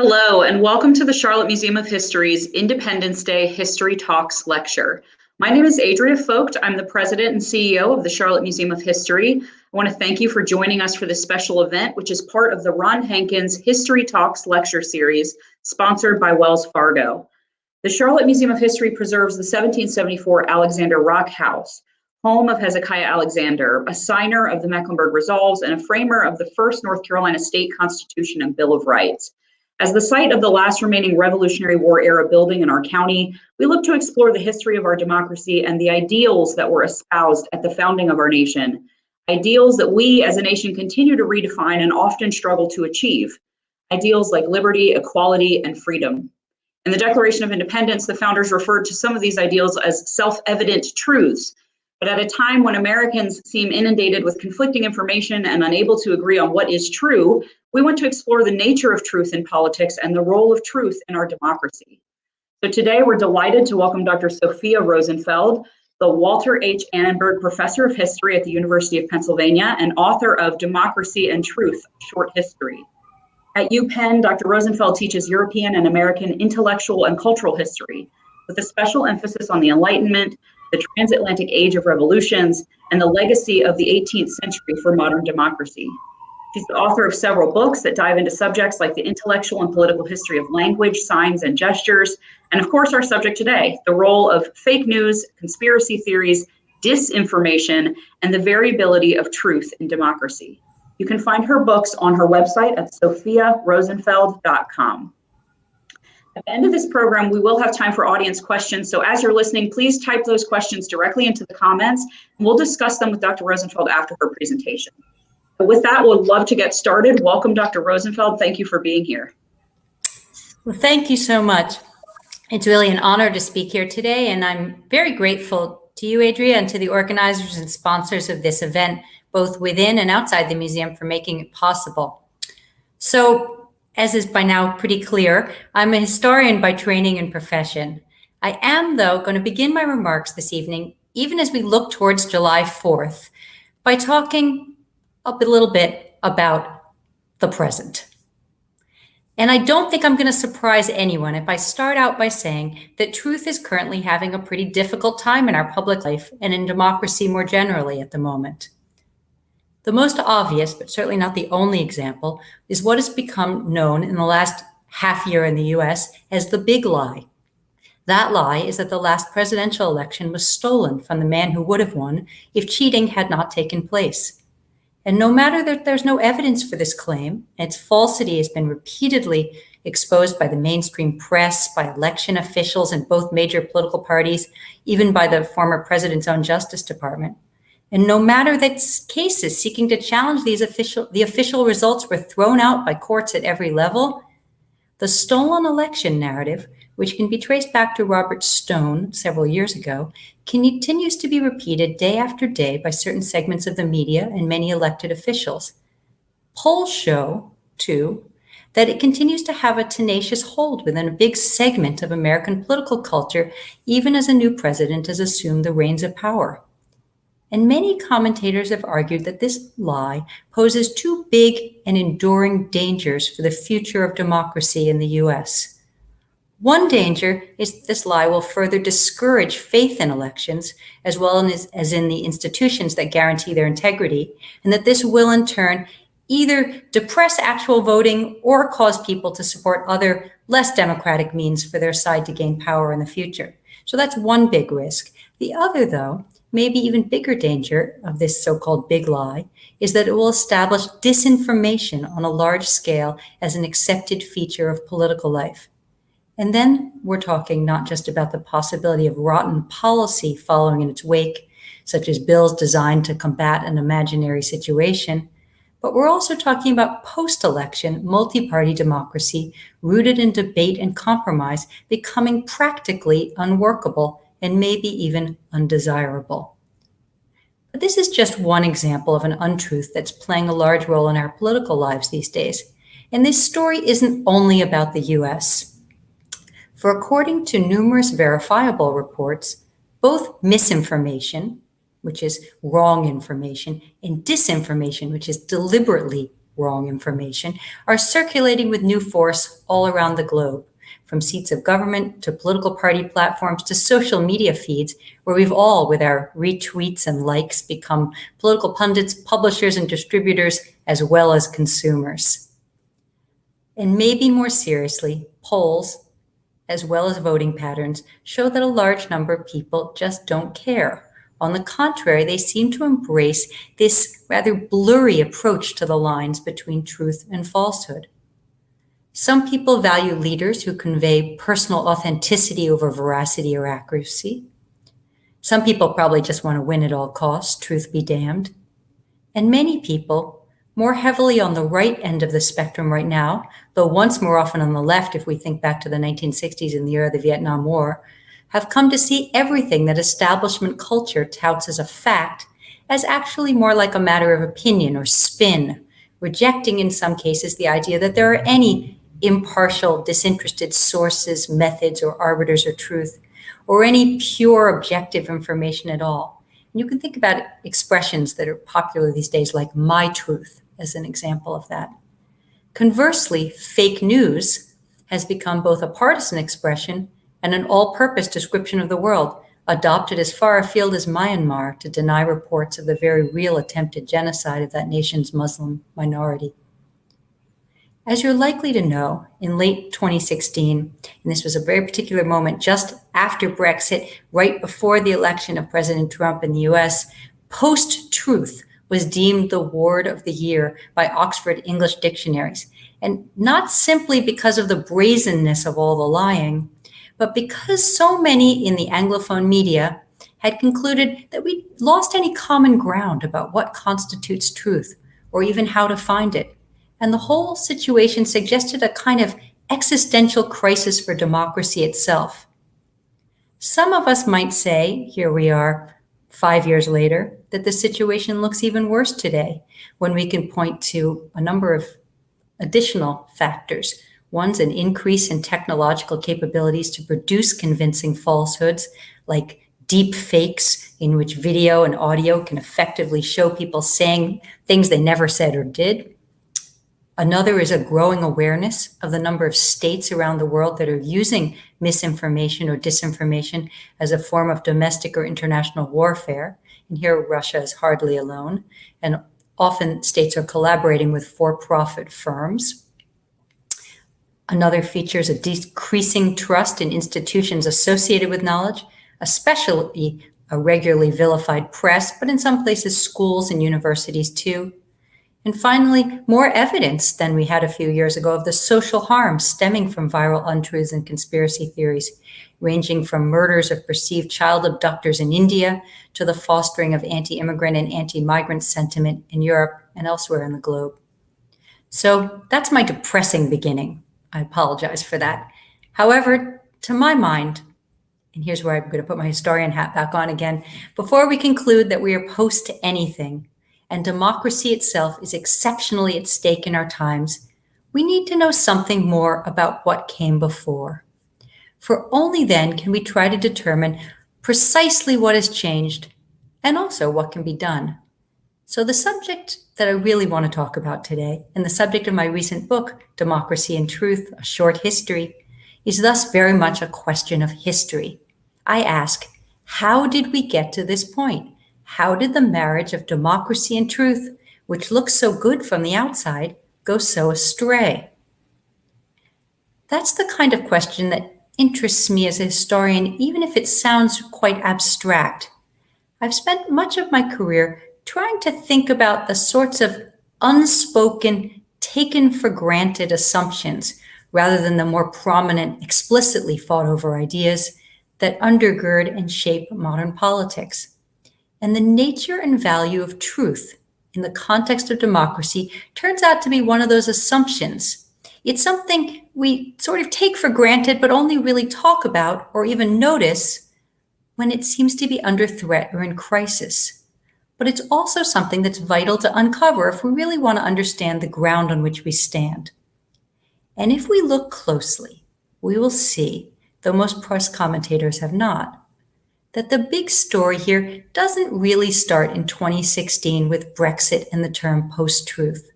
Hello, and welcome to the Charlotte Museum of History's Independence Day History Talks lecture. My name is Adria Vogt. I'm the president and CEO of the Charlotte Museum of History. I want to thank you for joining us for this special event, which is part of the Ron Hankins History Talks lecture series, sponsored by Wells Fargo. The Charlotte Museum of History preserves the 1774 Alexander Rock House, home of Hezekiah Alexander, a signer of the Mecklenburg Resolves and a framer of the first North Carolina State Constitution and Bill of Rights. As the site of the last remaining Revolutionary War era building in our county, we look to explore the history of our democracy and the ideals that were espoused at the founding of our nation, ideals that we as a nation continue to redefine and often struggle to achieve, ideals like liberty, equality, and freedom. In the Declaration of Independence, the founders referred to some of these ideals as self-evident truths. But at a time when Americans seem inundated with conflicting information and unable to agree on what is true, we want to explore the nature of truth in politics and the role of truth in our democracy. So today we're delighted to welcome Dr. Sophia Rosenfeld, the Walter H. Annenberg Professor of History at the University of Pennsylvania and author of Democracy and Truth, Short History. At UPenn, Dr. Rosenfeld teaches European and American intellectual and cultural history, with a special emphasis on the Enlightenment, the transatlantic age of revolutions, and the legacy of the 18th century for modern democracy. She's the author of several books that dive into subjects like the intellectual and political history of language, signs, and gestures, and of course our subject today, the role of fake news, conspiracy theories, disinformation, and the variability of truth in democracy. You can find her books on her website at sophiarosenfeld.com. At the end of this program, we will have time for audience questions. So as you're listening, please type those questions directly into the comments, and we'll discuss them with Dr. Rosenfeld after her presentation. But with that, we'd love to get started. Welcome, Dr. Rosenfeld. Thank you for being here. Well, thank you so much. It's really an honor to speak here today, and I'm very grateful to you, Adria, and to the organizers and sponsors of this event, both within and outside the museum, for making it possible. So, as is by now pretty clear, I'm a historian by training and profession. I am, though, going to begin my remarks this evening, even as we look towards July 4th, by talking a little bit about the present. And I don't think I'm going to surprise anyone if I start out by saying that truth is currently having a pretty difficult time in our public life and in democracy more generally at the moment. The most obvious, but certainly not the only example, is what has become known in the last half year in the US as the big lie. That lie is that the last presidential election was stolen from the man who would have won if cheating had not taken place. And no matter that there's no evidence for this claim, its falsity has been repeatedly exposed by the mainstream press, by election officials in both major political parties, even by the former president's own Justice Department. And no matter that cases seeking to challenge the official results were thrown out by courts at every level, the stolen election narrative, which can be traced back to Robert Stone several years ago, continues to be repeated day after day by certain segments of the media and many elected officials. Polls show, too, that it continues to have a tenacious hold within a big segment of American political culture, even as a new president has assumed the reins of power. And many commentators have argued that this lie poses two big and enduring dangers for the future of democracy in the US. One danger is this lie will further discourage faith in elections, as well as in the institutions that guarantee their integrity, and that this will in turn either depress actual voting or cause people to support other less democratic means for their side to gain power in the future. So that's one big risk. The other, though, maybe even bigger danger of this so-called big lie is that it will establish disinformation on a large scale as an accepted feature of political life. And then we're talking not just about the possibility of rotten policy following in its wake, such as bills designed to combat an imaginary situation, but we're also talking about post-election multi-party democracy rooted in debate and compromise becoming practically unworkable and maybe even undesirable. But this is just one example of an untruth that's playing a large role in our political lives these days. And this story isn't only about the US. For according to numerous verifiable reports, both misinformation, which is wrong information, and disinformation, which is deliberately wrong information are circulating with new force all around the globe, from seats of government to political party platforms to social media feeds, where we've all, with our retweets and likes, become political pundits, publishers, and distributors, as well as consumers. And maybe more seriously, polls, as well as voting patterns, show that a large number of people just don't care. On the contrary, they seem to embrace this rather blurry approach to the lines between truth and falsehood. Some people value leaders who convey personal authenticity over veracity or accuracy. Some people probably just want to win at all costs, truth be damned. And many people, more heavily on the right end of the spectrum right now, though once more often on the left if we think back to the 1960s and the era of the Vietnam War, have come to see everything that establishment culture touts as a fact as actually more like a matter of opinion or spin, rejecting in some cases the idea that there are any impartial, disinterested sources, methods, or arbiters of truth, or any pure objective information at all. And you can think about expressions that are popular these days like "my truth" as an example of that. Conversely, fake news has become both a partisan expression and an all-purpose description of the world, adopted as far afield as Myanmar to deny reports of the very real attempted genocide of that nation's Muslim minority. As you're likely to know, in late 2016, and this was a very particular moment just after Brexit, right before the election of President Trump in the US, post-truth was deemed the word of the year by Oxford English dictionaries. And not simply because of the brazenness of all the lying, but because so many in the Anglophone media had concluded that we lost any common ground about what constitutes truth, or even how to find it. And the whole situation suggested a kind of existential crisis for democracy itself. Some of us might say, here we are 5 years later, that the situation looks even worse today, when we can point to a number of additional factors. One's an increase in technological capabilities to produce convincing falsehoods, like deep fakes in which video and audio can effectively show people saying things they never said or did. Another is a growing awareness of the number of states around the world that are using misinformation or disinformation as a form of domestic or international warfare. And here Russia is hardly alone. And often states are collaborating with for-profit firms. Another feature is a decreasing trust in institutions associated with knowledge, especially a regularly vilified press, but in some places schools and universities too. And finally, more evidence than we had a few years ago of the social harm stemming from viral untruths and conspiracy theories, ranging from murders of perceived child abductors in India to the fostering of anti-immigrant and anti-migrant sentiment in Europe and elsewhere in the globe. So that's my depressing beginning. I apologize for that. However, to my mind, and here's where I'm going to put my historian hat back on again, before we conclude that we are opposed to anything, and democracy itself is exceptionally at stake in our times, we need to know something more about what came before. For only then can we try to determine precisely what has changed and also what can be done. So the subject that I really want to talk about today, and the subject of my recent book, Democracy and Truth, A Short History, is thus very much a question of history. I ask, how did we get to this point? How did the marriage of democracy and truth, which looks so good from the outside, go so astray? That's the kind of question that interests me as a historian, even if it sounds quite abstract. I've spent much of my career trying to think about the sorts of unspoken, taken for granted assumptions, rather than the more prominent, explicitly fought over ideas that undergird and shape modern politics. And the nature and value of truth in the context of democracy turns out to be one of those assumptions. It's something we sort of take for granted, but only really talk about or even notice when it seems to be under threat or in crisis. But it's also something that's vital to uncover if we really want to understand the ground on which we stand. And if we look closely, we will see, though most press commentators have not, that the big story here doesn't really start in 2016 with Brexit and the term post-truth.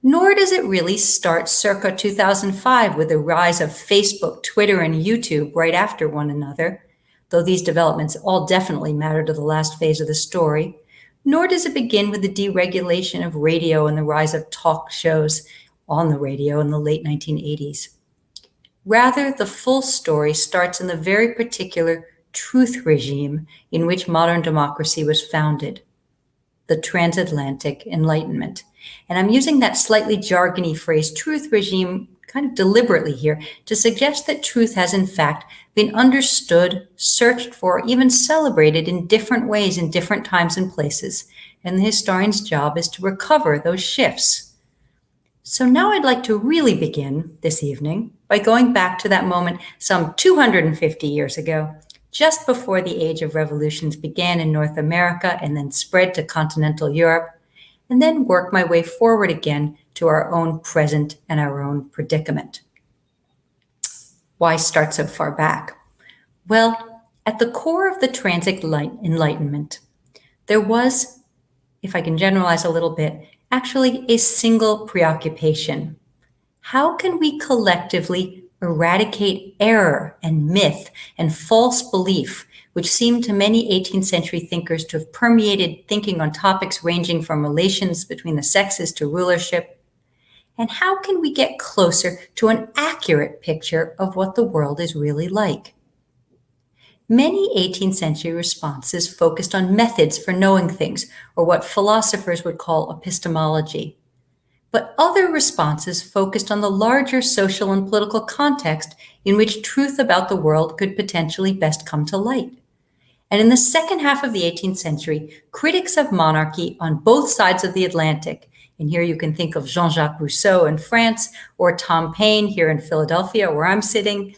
Nor does it really start circa 2005 with the rise of Facebook, Twitter, and YouTube right after one another, though these developments all definitely matter to the last phase of the story. Nor does it begin with the deregulation of radio and the rise of talk shows on the radio in the late 1980s. Rather, the full story starts in the very particular truth regime in which modern democracy was founded, the transatlantic Enlightenment. And I'm using that slightly jargony phrase, truth regime, kind of deliberately here to suggest that truth has in fact been understood, searched for, even celebrated in different ways in different times and places. And the historian's job is to recover those shifts. So now I'd like to really begin this evening by going back to that moment some 250 years ago, just before the age of revolutions began in North America and then spread to continental Europe, and then work my way forward again to our own present and our own predicament. Why start so far back? Well, at the core of the transatlantic Enlightenment, there was, if I can generalize a little bit, actually a single preoccupation. How can we collectively eradicate error and myth and false belief, which seemed to many 18th century thinkers to have permeated thinking on topics ranging from relations between the sexes to rulership? And how can we get closer to an accurate picture of what the world is really like? Many 18th century responses focused on methods for knowing things, or what philosophers would call epistemology. But other responses focused on the larger social and political context in which truth about the world could potentially best come to light. And in the second half of the 18th century, critics of monarchy on both sides of the Atlantic, and here you can think of Jean-Jacques Rousseau in France, or Tom Paine here in Philadelphia, where I'm sitting,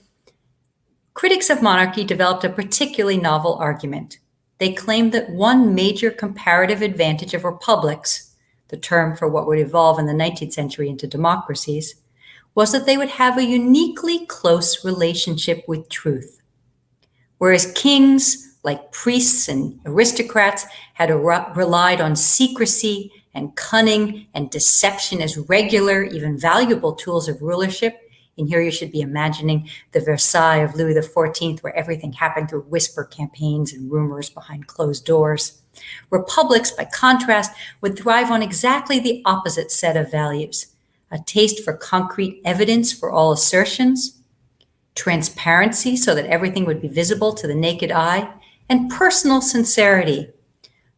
critics of monarchy developed a particularly novel argument. They claimed that one major comparative advantage of republics, the term for what would evolve in the 19th century into democracies, was that they would have a uniquely close relationship with truth. Whereas kings, like priests and aristocrats, had relied on secrecy and cunning and deception as regular, even valuable tools of rulership. And here you should be imagining the Versailles of Louis XIV, where everything happened through whisper campaigns and rumors behind closed doors. Republics, by contrast, would thrive on exactly the opposite set of values: a taste for concrete evidence for all assertions, transparency so that everything would be visible to the naked eye, and personal sincerity.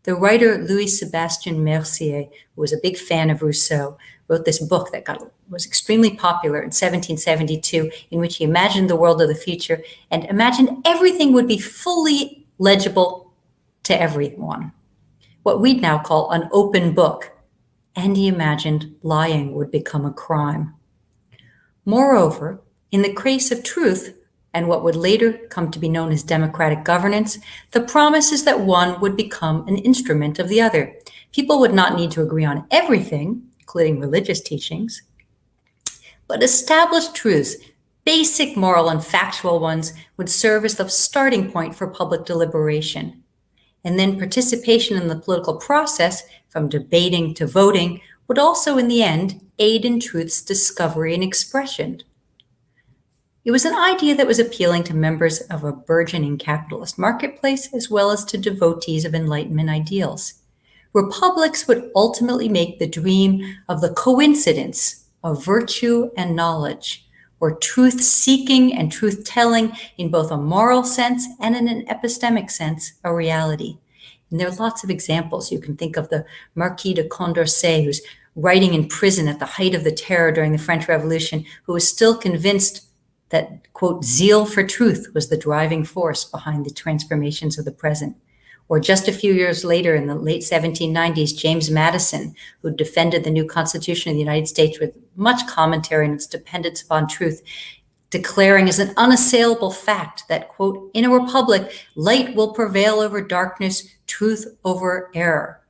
The writer Louis-Sébastien Mercier, who was a big fan of Rousseau, wrote this book that was extremely popular in 1772, in which he imagined the world of the future and imagined everything would be fully legible to everyone, what we'd now call an open book. And he imagined lying would become a crime. Moreover, in the case of truth, and what would later come to be known as democratic governance, the promise is that one would become an instrument of the other. People would not need to agree on everything, including religious teachings, but established truths, basic moral and factual ones, would serve as the starting point for public deliberation. And then participation in the political process, from debating to voting, would also, in the end, aid in truth's discovery and expression. It was an idea that was appealing to members of a burgeoning capitalist marketplace as well as to devotees of Enlightenment ideals. Republics would ultimately make the dream of the coincidence of virtue and knowledge, or truth-seeking and truth-telling in both a moral sense and in an epistemic sense, a reality. And there are lots of examples. You can think of the Marquis de Condorcet, who's writing in prison at the height of the terror during the French Revolution, who was still convinced that, quote, zeal for truth was the driving force behind the transformations of the present. Or just a few years later, in the late 1790s, James Madison, who defended the new Constitution of the United States with much commentary on its dependence upon truth, declaring as an unassailable fact that, quote, in a republic, light will prevail over darkness, truth over error,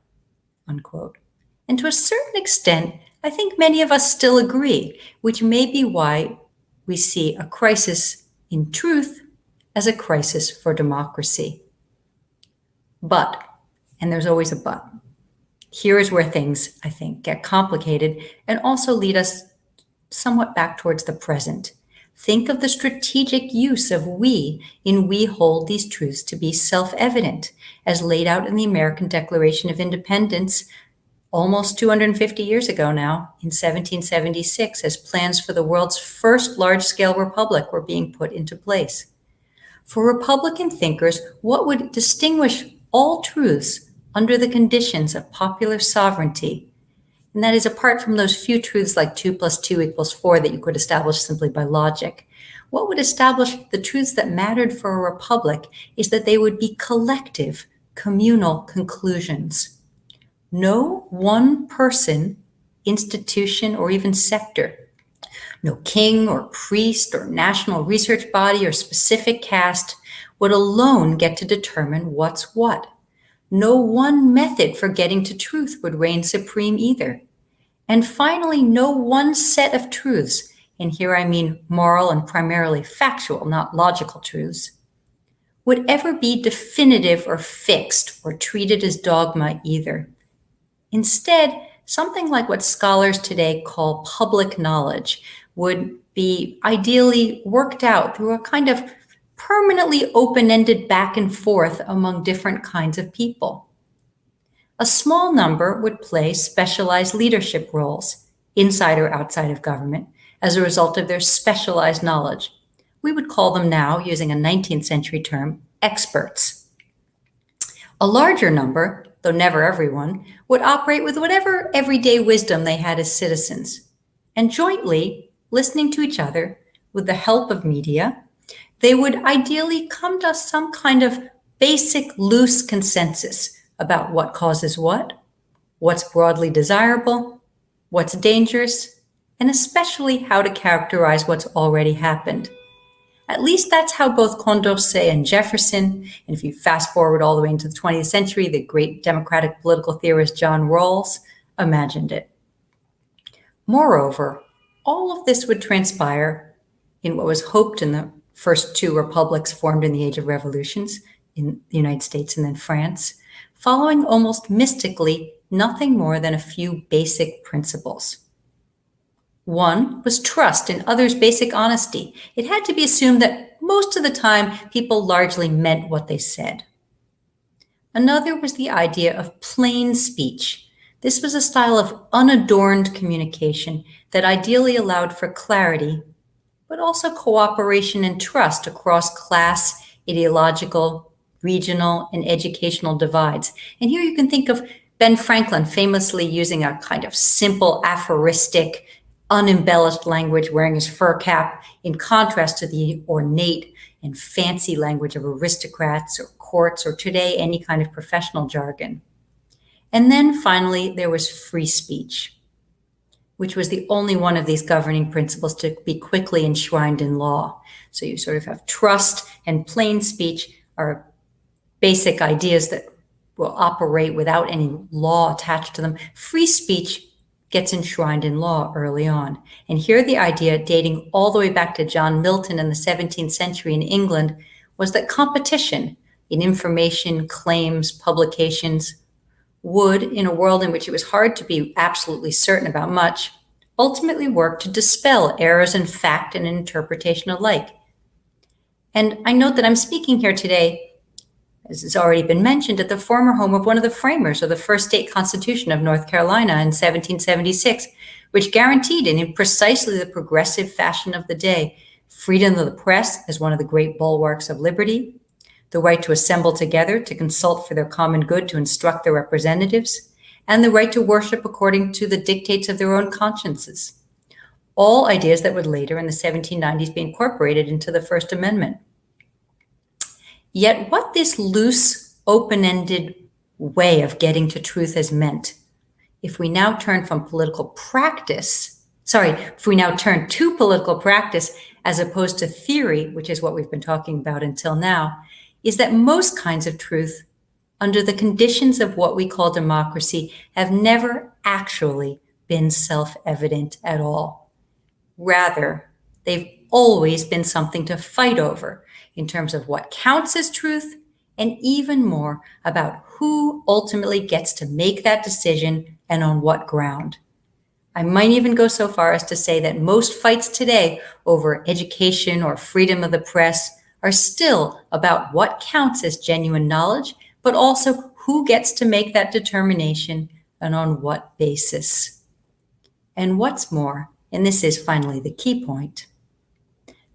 unquote. And to a certain extent, I think many of us still agree, which may be why we see a crisis in truth as a crisis for democracy. But, and there's always a but, Here's where things, I think, get complicated and also lead us somewhat back towards the present. Think of the strategic use of we in we hold these truths to be self-evident, as laid out in the American Declaration of Independence almost 250 years ago now, in 1776, as plans for the world's first large-scale republic were being put into place. For Republican thinkers, what would distinguish all truths under the conditions of popular sovereignty, and that is apart from those few truths like 2 + 2 = 4 that you could establish simply by logic, what would establish the truths that mattered for a republic is that they would be collective, communal conclusions. No one person, institution, or even sector, no king or priest or national research body or specific caste would alone get to determine what's what. No one method for getting to truth would reign supreme either. And finally, no one set of truths, and here I mean moral and primarily factual, not logical truths, would ever be definitive or fixed or treated as dogma either. Instead, something like what scholars today call public knowledge would be ideally worked out through a kind of permanently open-ended back and forth among different kinds of people. A small number would play specialized leadership roles, inside or outside of government, as a result of their specialized knowledge. We would call them now, using a 19th century term, experts. A larger number, though never everyone, would operate with whatever everyday wisdom they had as citizens. And jointly, listening to each other, with the help of media, they would ideally come to some kind of basic loose consensus about what causes what's broadly desirable, what's dangerous, and especially how to characterize what's already happened. At least that's how both Condorcet and Jefferson, and if you fast forward all the way into the 20th century, the great democratic political theorist John Rawls imagined it. Moreover, all of this would transpire in what was hoped in the first two republics formed in the Age of Revolutions, in the United States and then France, following almost mystically nothing more than a few basic principles. One was trust in others' basic honesty. It had to be assumed that most of the time people largely meant what they said. Another was the idea of plain speech. This was a style of unadorned communication that ideally allowed for clarity, but also cooperation and trust across class, ideological, regional, and educational divides. And here you can think of Ben Franklin famously using a kind of simple, aphoristic, unembellished language, wearing his fur cap, in contrast to the ornate and fancy language of aristocrats or courts, or today any kind of professional jargon. And then finally, there was free speech, which was the only one of these governing principles to be quickly enshrined in law. So you sort of have trust and plain speech are basic ideas that will operate without any law attached to them. Free speech gets enshrined in law early on. And here the idea, dating all the way back to John Milton in the 17th century in England, was that competition in information, claims, publications would, in a world in which it was hard to be absolutely certain about much, ultimately work to dispel errors in fact and in interpretation alike. And I note that I'm speaking here today, as has already been mentioned, at the former home of one of the framers of the first state constitution of North Carolina in 1776, which guaranteed, in precisely the progressive fashion of the day, freedom of the press as one of the great bulwarks of liberty, the right to assemble together, to consult for their common good, to instruct their representatives, and the right to worship according to the dictates of their own consciences. All ideas that would later in the 1790s be incorporated into the First Amendment. Yet what this loose, open-ended way of getting to truth has meant, if we now turn to political practice as opposed to theory, which is what we've been talking about until now, is that most kinds of truth, under the conditions of what we call democracy, have never actually been self-evident at all. Rather, they've always been something to fight over in terms of what counts as truth and even more about who ultimately gets to make that decision and on what ground. I might even go so far as to say that most fights today over education or freedom of the press are still about what counts as genuine knowledge, but also who gets to make that determination and on what basis. And what's more, and this is finally the key point,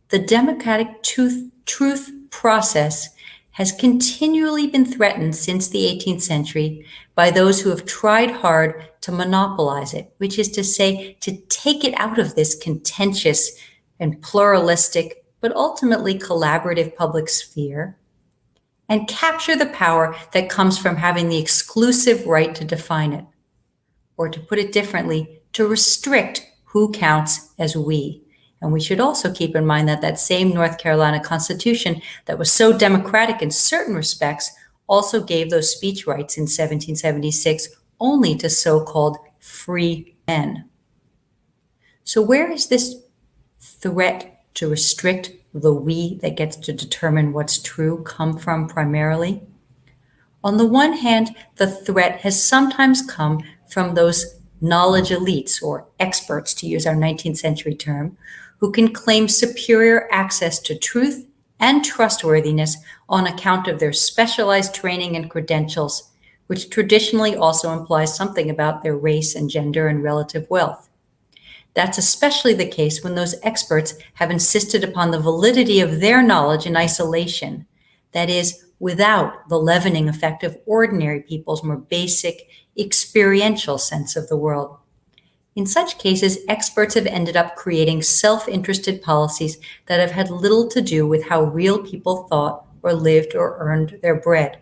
the democratic truth process has continually been threatened since the 18th century by those who have tried hard to monopolize it, which is to say, to take it out of this contentious and pluralistic, but ultimately collaborative public sphere, and capture the power that comes from having the exclusive right to define it. Or to put it differently, to restrict who counts as we. And we should also keep in mind that that same North Carolina Constitution that was so democratic in certain respects also gave those speech rights in 1776 only to so-called free men. So where is this threat to restrict the we that gets to determine what's true come from primarily? On the one hand, the threat has sometimes come from those knowledge elites, or experts to use our 19th century term, who can claim superior access to truth and trustworthiness on account of their specialized training and credentials, which traditionally also implies something about their race and gender and relative wealth. That's especially the case when those experts have insisted upon the validity of their knowledge in isolation, that is, without the leavening effect of ordinary people's more basic, experiential sense of the world. In such cases, experts have ended up creating self-interested policies that have had little to do with how real people thought or lived or earned their bread.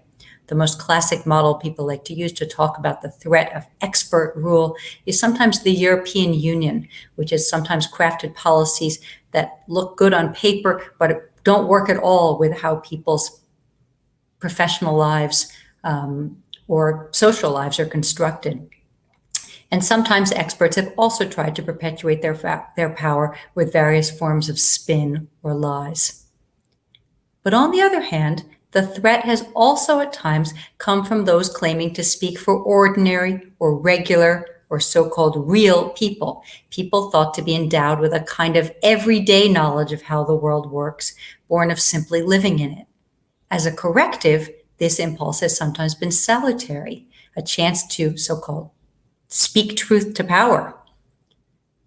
The most classic model people like to use to talk about the threat of expert rule is sometimes the European Union, which has sometimes crafted policies that look good on paper, but don't work at all with how people's professional lives or social lives are constructed. And sometimes experts have also tried to perpetuate their power with various forms of spin or lies. But on the other hand, the threat has also at times come from those claiming to speak for ordinary or regular or so-called real people, people thought to be endowed with a kind of everyday knowledge of how the world works, born of simply living in it. As a corrective, this impulse has sometimes been salutary, a chance to so-called speak truth to power.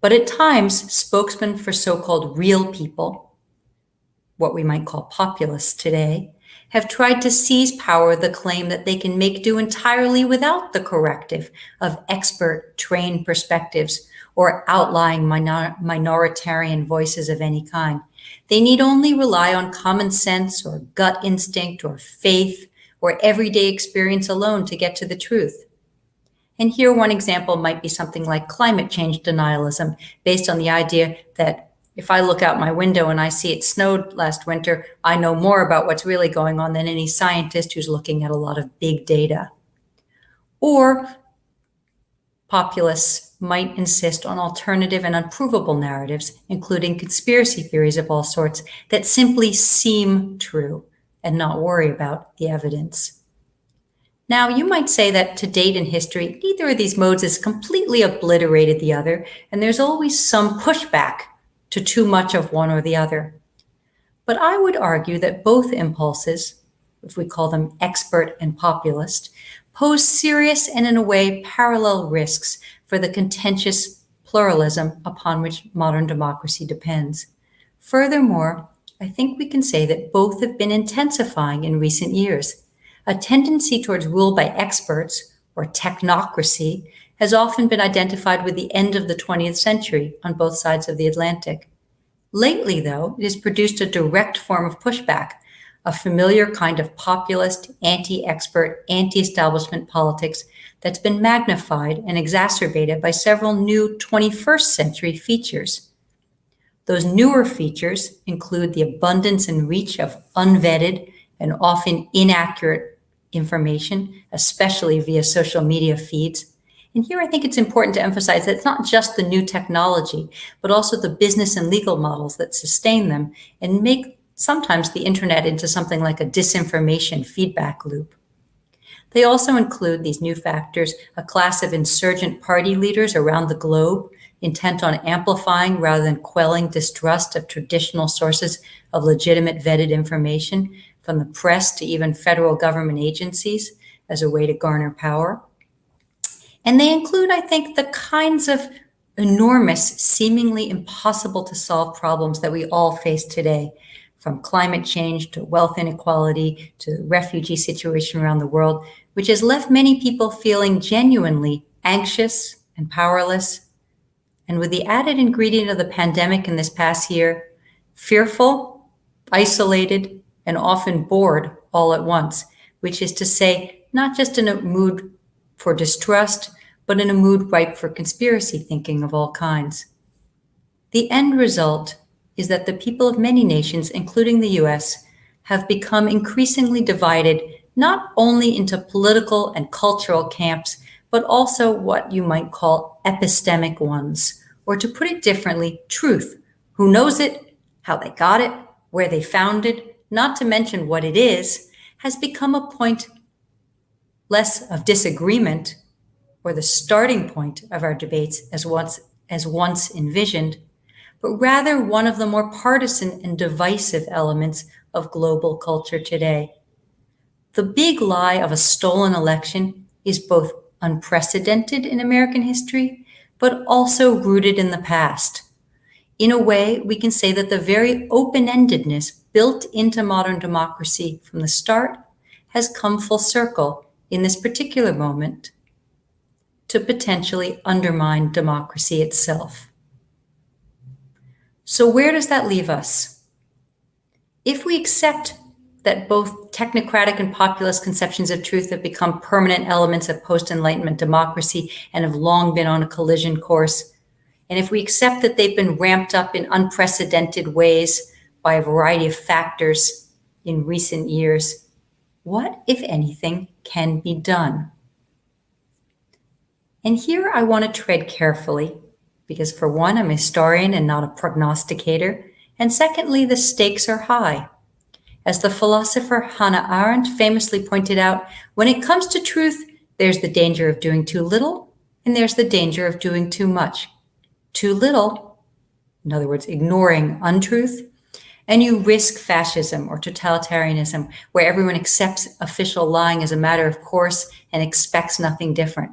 But at times, spokesmen for so-called real people, what we might call populists today, have tried to seize power with the claim that they can make do entirely without the corrective of expert, trained perspectives or outlying minoritarian voices of any kind. They need only rely on common sense or gut instinct or faith or everyday experience alone to get to the truth. And here one example might be something like climate change denialism, based on the idea that if I look out my window and I see it snowed last winter, I know more about what's really going on than any scientist who's looking at a lot of big data. Or populists might insist on alternative and unprovable narratives, including conspiracy theories of all sorts, that simply seem true and not worry about the evidence. Now, you might say that to date in history, neither of these modes has completely obliterated the other, and there's always some pushback to too much of one or the other. But I would argue that both impulses, if we call them expert and populist, pose serious and in a way parallel risks for the contentious pluralism upon which modern democracy depends. Furthermore, I think we can say that both have been intensifying in recent years. A tendency towards rule by experts, or technocracy, has often been identified with the end of the 20th century on both sides of the Atlantic. Lately, though, it has produced a direct form of pushback, a familiar kind of populist, anti-expert, anti-establishment politics that's been magnified and exacerbated by several new 21st century features. Those newer features include the abundance and reach of unvetted and often inaccurate information, especially via social media feeds. And here I think it's important to emphasize that it's not just the new technology, but also the business and legal models that sustain them and make sometimes the internet into something like a disinformation feedback loop. They also include these new factors, a class of insurgent party leaders around the globe intent on amplifying rather than quelling distrust of traditional sources of legitimate vetted information, from the press to even federal government agencies, as a way to garner power. And they include, I think, the kinds of enormous, seemingly impossible to solve problems that we all face today, from climate change to wealth inequality to the refugee situation around the world, which has left many people feeling genuinely anxious and powerless. And with the added ingredient of the pandemic in this past year, fearful, isolated, and often bored all at once, which is to say, not just in a mood for distrust, but in a mood ripe for conspiracy thinking of all kinds. The end result is that the people of many nations, including the US, have become increasingly divided not only into political and cultural camps, but also what you might call epistemic ones, or to put it differently, truth. Who knows it, how they got it, where they found it, not to mention what it is, has become a point less of disagreement, or the starting point of our debates as once envisioned, but rather one of the more partisan and divisive elements of global culture today. The big lie of a stolen election is both unprecedented in American history, but also rooted in the past. In a way, we can say that the very open-endedness built into modern democracy from the start has come full circle in this particular moment to potentially undermine democracy itself. So where does that leave us? If we accept that both technocratic and populist conceptions of truth have become permanent elements of post-Enlightenment democracy and have long been on a collision course, and if we accept that they've been ramped up in unprecedented ways by a variety of factors in recent years, what, if anything, can be done? And here I want to tread carefully, because for one, I'm a historian and not a prognosticator, and secondly, the stakes are high. As the philosopher Hannah Arendt famously pointed out, when it comes to truth, there's the danger of doing too little, and there's the danger of doing too much. Too little, in other words, ignoring untruth, and you risk fascism or totalitarianism, where everyone accepts official lying as a matter of course and expects nothing different.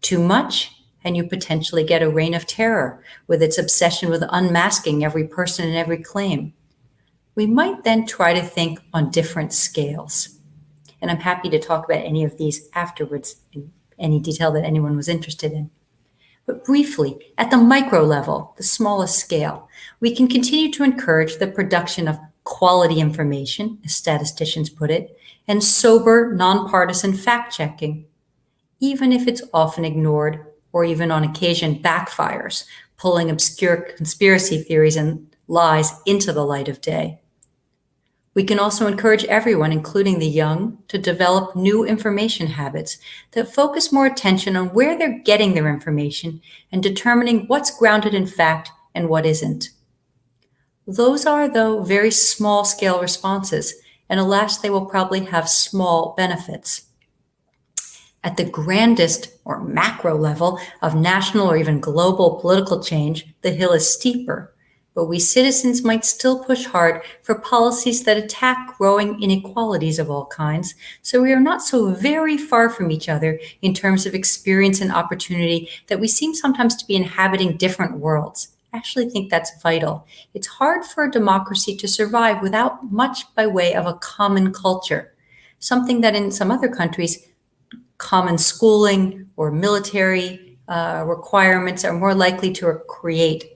Too much, and you potentially get a reign of terror with its obsession with unmasking every person and every claim. We might then try to think on different scales. And I'm happy to talk about any of these afterwards in any detail that anyone was interested in. But briefly, at the micro level, the smallest scale, we can continue to encourage the production of quality information, as statisticians put it, and sober, nonpartisan fact-checking, even if it's often ignored or even on occasion backfires, pulling obscure conspiracy theories and lies into the light of day. We can also encourage everyone, including the young, to develop new information habits that focus more attention on where they're getting their information and determining what's grounded in fact and what isn't. Those are, though, very small-scale responses, and alas, they will probably have small benefits. At the grandest or macro level of national or even global political change, the hill is steeper. But we citizens might still push hard for policies that attack growing inequalities of all kinds, so we are not so very far from each other in terms of experience and opportunity that we seem sometimes to be inhabiting different worlds. I actually think that's vital. It's hard for a democracy to survive without much by way of a common culture, something that in some other countries, common schooling or military requirements are more likely to create.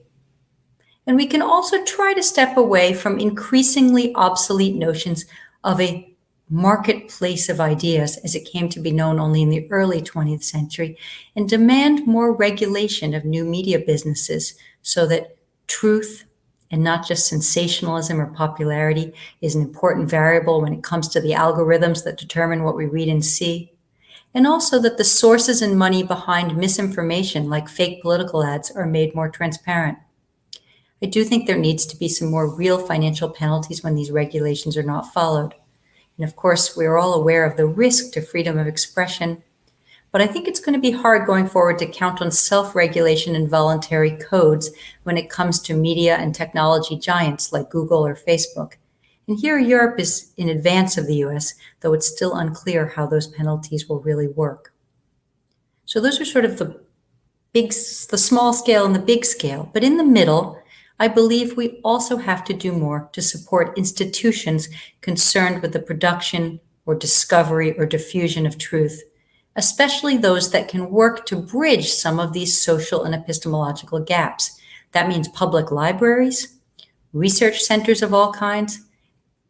And we can also try to step away from increasingly obsolete notions of a marketplace of ideas, as it came to be known only in the early 20th century, and demand more regulation of new media businesses so that truth and not just sensationalism or popularity is an important variable when it comes to the algorithms that determine what we read and see. And also that the sources and money behind misinformation, like fake political ads, are made more transparent. I do think there needs to be some more real financial penalties when these regulations are not followed. And of course, we're all aware of the risk to freedom of expression, but I think it's going to be hard going forward to count on self-regulation and voluntary codes when it comes to media and technology giants like Google or Facebook. And here Europe is in advance of the US, though it's still unclear how those penalties will really work. So those are sort of the small scale and the big scale. But in the middle, I believe we also have to do more to support institutions concerned with the production or discovery or diffusion of truth, especially those that can work to bridge some of these social and epistemological gaps. That means public libraries, research centers of all kinds,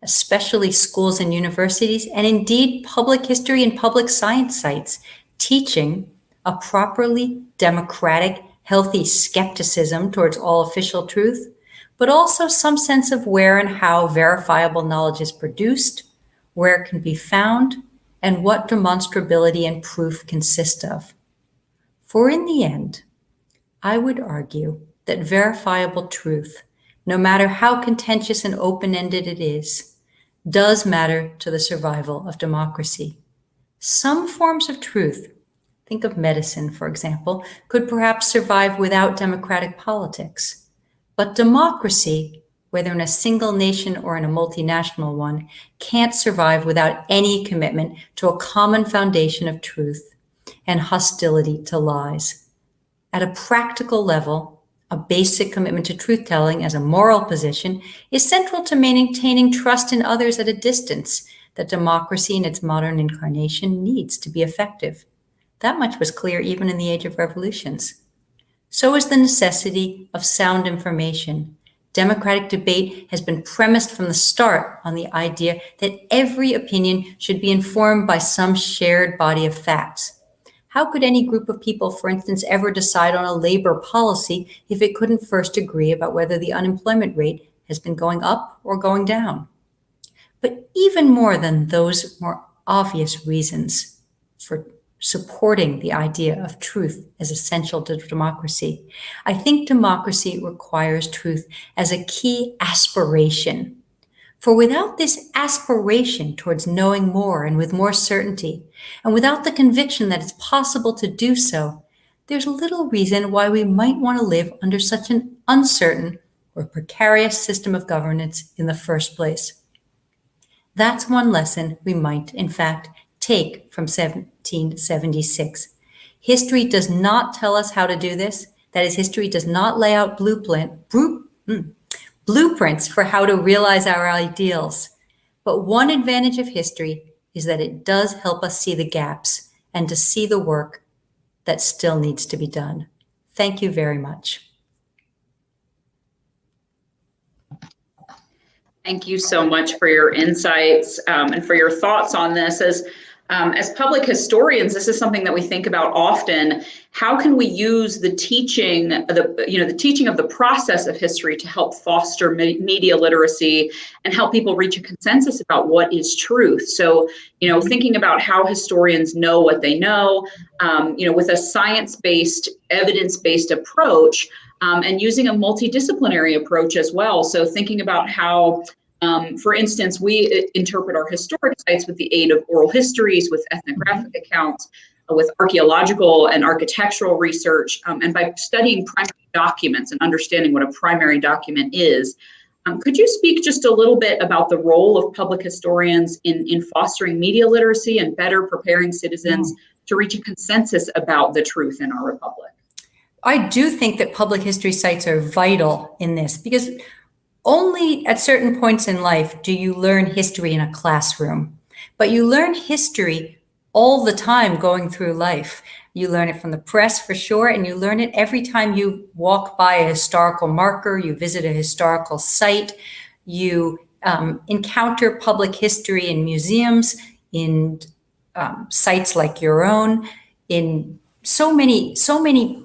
especially schools and universities, and indeed public history and public science sites teaching a properly democratic, healthy skepticism towards all official truth, but also some sense of where and how verifiable knowledge is produced, where it can be found, and what demonstrability and proof consist of. For in the end, I would argue that verifiable truth, no matter how contentious and open-ended it is, does matter to the survival of democracy. Some forms of truth, think of medicine, for example, could perhaps survive without democratic politics. But democracy, whether in a single nation or in a multinational one, can't survive without any commitment to a common foundation of truth and hostility to lies. At a practical level, a basic commitment to truth-telling as a moral position is central to maintaining trust in others at a distance that democracy in its modern incarnation needs to be effective. That much was clear even in the age of revolutions. So is the necessity of sound information. Democratic debate has been premised from the start on the idea that every opinion should be informed by some shared body of facts. How could any group of people, for instance, ever decide on a labor policy if it couldn't first agree about whether the unemployment rate has been going up or going down? But even more than those more obvious reasons for supporting the idea of truth as essential to democracy, I think democracy requires truth as a key aspiration. For without this aspiration towards knowing more and with more certainty, and without the conviction that it's possible to do so, there's little reason why we might want to live under such an uncertain or precarious system of governance in the first place. That's one lesson we might, in fact, take from 1776. History does not tell us how to do this. That is, history does not lay out blueprints for how to realize our ideals. But one advantage of history is that it does help us see the gaps and to see the work that still needs to be done. Thank you very much. Thank you so much for your insights and for your thoughts on this. As public historians, this is something that we think about often. How can we use the teaching, the teaching of the process of history to help foster media literacy and help people reach a consensus about what is truth? So, thinking about how historians know what they know, with a science-based, evidence-based approach, and using a multidisciplinary approach as well. So thinking about how, for instance, we interpret our historic sites with the aid of oral histories, with ethnographic accounts, with archaeological and architectural research, and by studying primary documents and understanding what a primary document is. Could you speak just a little bit about the role of public historians in fostering media literacy and better preparing citizens to reach a consensus about the truth in our republic? I do think that public history sites are vital in this, because only at certain points in life do you learn history in a classroom, but you learn history all the time going through life. You learn it from the press for sure, and you learn it every time you walk by a historical marker, you visit a historical site, you encounter public history in museums, in sites like your own, in so many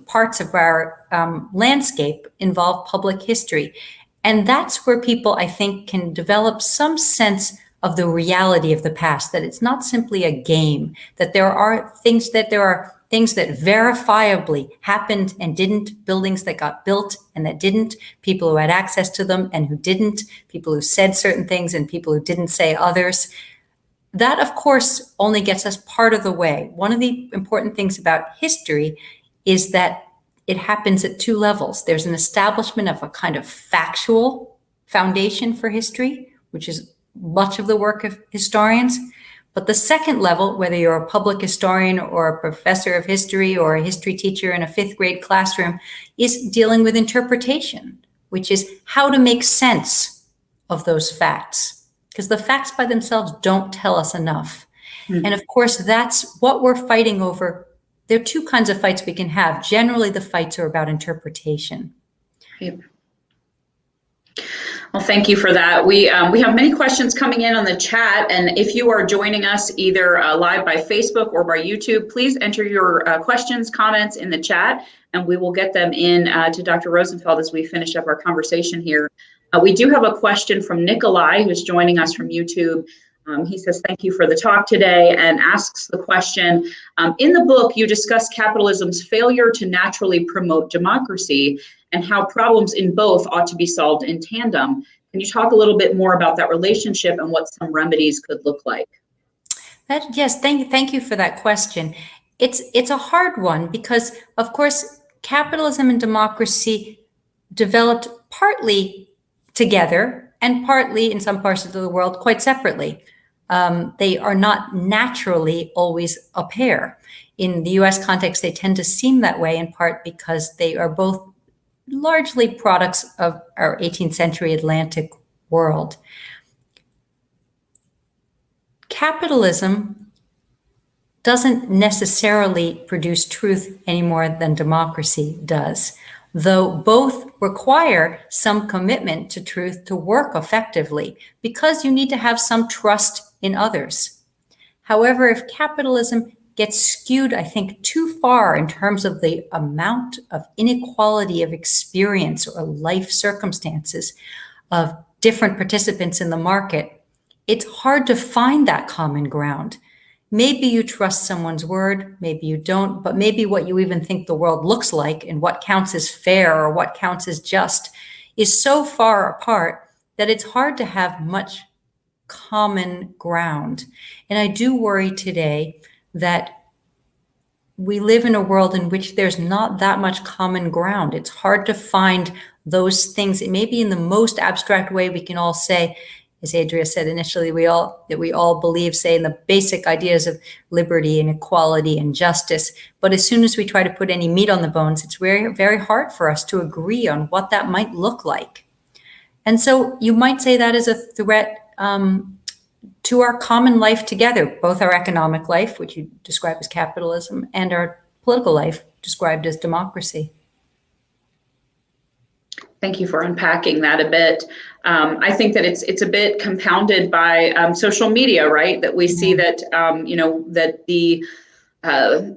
parts of our landscape involve public history. And that's where people, I think, can develop some sense of the reality of the past, that it's not simply a game, that there are things that verifiably happened and didn't, buildings that got built and that didn't, people who had access to them and who didn't, people who said certain things and people who didn't say others. That, of course, only gets us part of the way. One of the important things about history is that it happens at two levels. There's an establishment of a kind of factual foundation for history, which is much of the work of historians. But the second level, whether you're a public historian or a professor of history or a history teacher in a fifth grade classroom, is dealing with interpretation, which is how to make sense of those facts. Because the facts by themselves don't tell us enough. Mm-hmm. And of course, that's what we're fighting over. There are two kinds of fights we can have. Generally, the fights are about interpretation. Yep. Well, thank you for that. We have many questions coming in on the chat, and if you are joining us either live by Facebook or by YouTube, please enter your questions, comments in the chat, and we will get them in to Dr. Rosenfeld as we finish up our conversation here. We do have a question from Nikolai, who's joining us from YouTube. He says, thank you for the talk today, and asks the question, in the book, you discuss capitalism's failure to naturally promote democracy and how problems in both ought to be solved in tandem. Can you talk a little bit more about that relationship and what some remedies could look like? Yes, thank you for that question. It's a hard one because, of course, capitalism and democracy developed partly together and partly in some parts of the world quite separately. They are not naturally always a pair. In the US context, they tend to seem that way in part because they are both largely products of our 18th century Atlantic world. Capitalism doesn't necessarily produce truth any more than democracy does, though both require some commitment to truth to work effectively, because you need to have some trust in others. However, if capitalism gets skewed, I think, too far in terms of the amount of inequality of experience or life circumstances of different participants in the market, it's hard to find that common ground. Maybe you trust someone's word, maybe you don't, but maybe what you even think the world looks like and what counts as fair or what counts as just is so far apart that it's hard to have much common ground. And I do worry today that we live in a world in which there's not that much common ground. It's hard to find those things. It may be in the most abstract way we can all say, as Adria said initially, we all believe, say, in the basic ideas of liberty and equality and justice. But as soon as we try to put any meat on the bones, it's very, very hard for us to agree on what that might look like. And so you might say that is a threat to our common life together, both our economic life, which you describe as capitalism, and our political life, described as democracy. Thank you for unpacking that a bit. I think that it's a bit compounded by social media, right? That we see that that the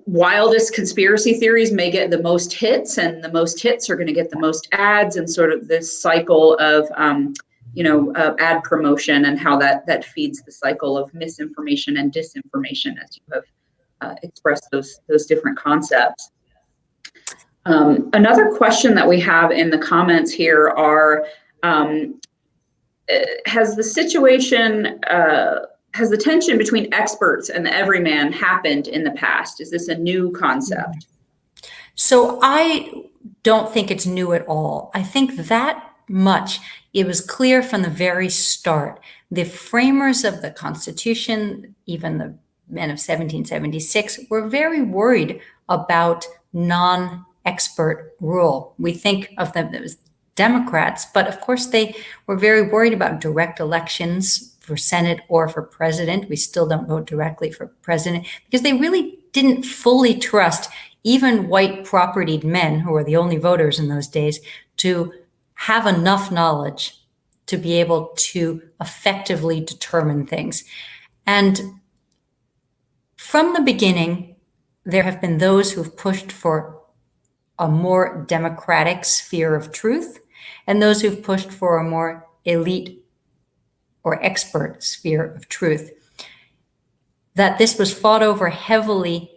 wildest conspiracy theories may get the most hits, and the most hits are going to get the most ads, and sort of this cycle of ad promotion, and how that feeds the cycle of misinformation and disinformation, as you have expressed those different concepts. Another question that we have in the comments here are, has the tension between experts and the everyman happened in the past? Is this a new concept? So I don't think it's new at all. I think that much, it was clear from the very start. The framers of the Constitution, even the men of 1776, were very worried about non-expert rule. We think of them as Democrats, but of course they were very worried about direct elections for Senate or for president. We still don't vote directly for president because they really didn't fully trust even white propertied men, who were the only voters in those days, to have enough knowledge to be able to effectively determine things. And from the beginning, there have been those who have pushed for a more democratic sphere of truth, and those who've pushed for a more elite or expert sphere of truth. That this was fought over heavily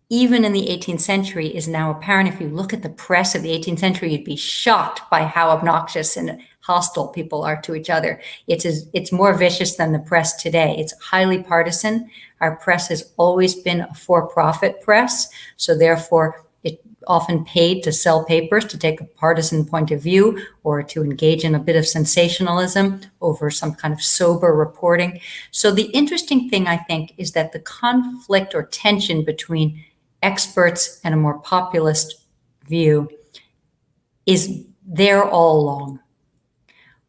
even in the 18th century is now apparent. If you look at the press of the 18th century, you'd be shocked by how obnoxious and hostile people are to each other. It's more vicious than the press today. It's highly partisan. Our press has always been a for-profit press, so therefore it often paid to sell papers, to take a partisan point of view, or to engage in a bit of sensationalism over some kind of sober reporting. So the interesting thing, I think, is that the conflict or tension between experts and a more populist view is there all along.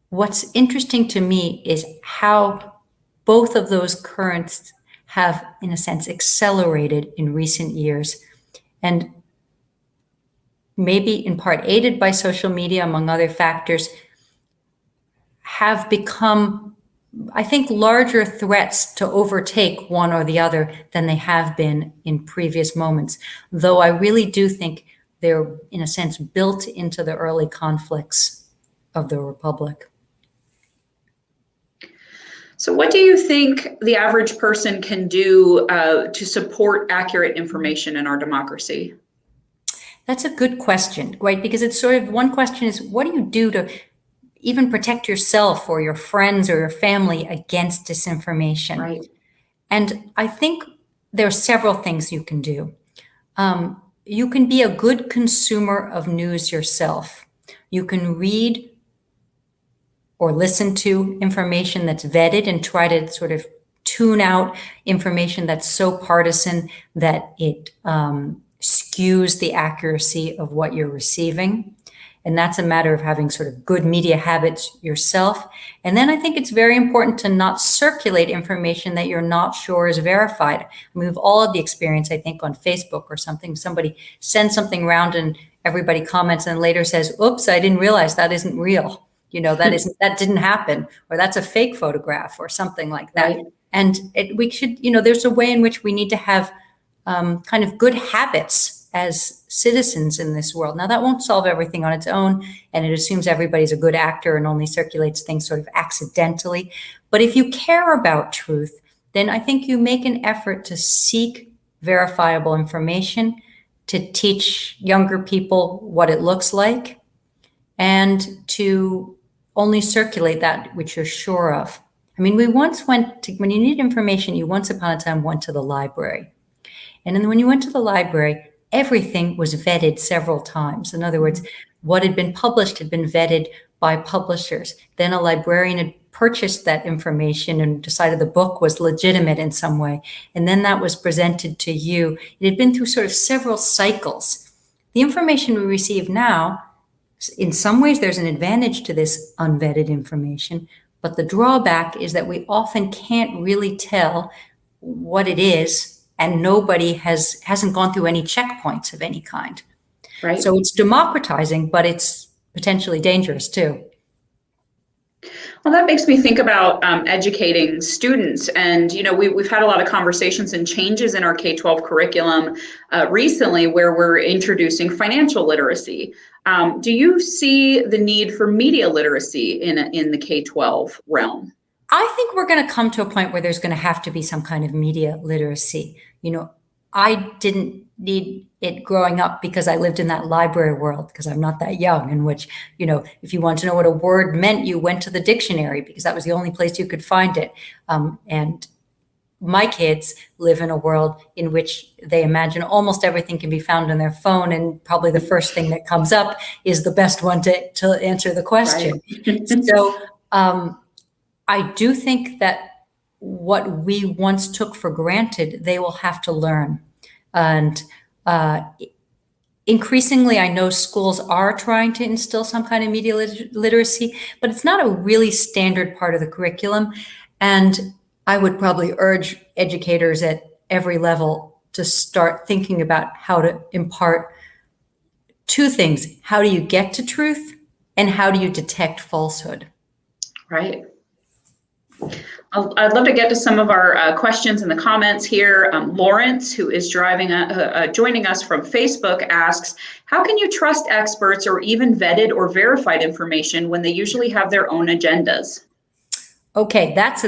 What's interesting to me is how both of those currents have, in a sense, accelerated in recent years, and maybe in part aided by social media, among other factors, have become, I think, larger threats to overtake one or the other than they have been in previous moments. Though I really do think they're, in a sense, built into the early conflicts of the Republic. So what do you think the average person can do to support accurate information in our democracy? That's a good question, right? Because it's sort of, one question is, what do you do to even protect yourself or your friends or your family against disinformation? Right. And I think there are several things you can do. You can be a good consumer of news yourself. You can read or listen to information that's vetted and try to sort of tune out information that's so partisan that it skews the accuracy of what you're receiving. And that's a matter of having sort of good media habits yourself. And then I think it's very important to not circulate information that you're not sure is verified. I mean, we've all had the experience, I think, on Facebook or something. Somebody sends something around and everybody comments and later says, oops, I didn't realize that isn't real. You know, that didn't happen, or that's a fake photograph or something like that. Right. And we should, there's a way in which we need to have kind of good habits as citizens in this world. Now, that won't solve everything on its own, and it assumes everybody's a good actor and only circulates things sort of accidentally. But if you care about truth, then I think you make an effort to seek verifiable information, to teach younger people what it looks like, and to only circulate that which you're sure of. I mean, we once went to, when you need information, you once upon a time went to the library. And then when you went to the library, everything was vetted several times. In other words, what had been published had been vetted by publishers. Then a librarian had purchased that information and decided the book was legitimate in some way. And then that was presented to you. It had been through sort of several cycles. The information we receive now, in some ways, there's an advantage to this unvetted information, but the drawback is that we often can't really tell what it is, and nobody hasn't gone through any checkpoints of any kind. Right. So it's democratizing, but it's potentially dangerous too. Well, that makes me think about educating students. And, we've had a lot of conversations and changes in our K-12 curriculum recently where we're introducing financial literacy. Do you see the need for media literacy in the K-12 realm? I think we're going to come to a point where there's going to have to be some kind of media literacy. I didn't need it growing up because I lived in that library world, because I'm not that young, in which, if you want to know what a word meant, you went to the dictionary because that was the only place you could find it. And my kids live in a world in which they imagine almost everything can be found on their phone, and probably the first thing that comes up is the best one to answer the question. Right. So I do think that what we once took for granted, they will have to learn. And increasingly, I know schools are trying to instill some kind of media literacy, but it's not a really standard part of the curriculum. And I would probably urge educators at every level to start thinking about how to impart two things. How do you get to truth, and how do you detect falsehood? Right. I'd love to get to some of our questions in the comments here. Lawrence, who is joining us from Facebook, asks, how can you trust experts or even vetted or verified information when they usually have their own agendas? Okay, that's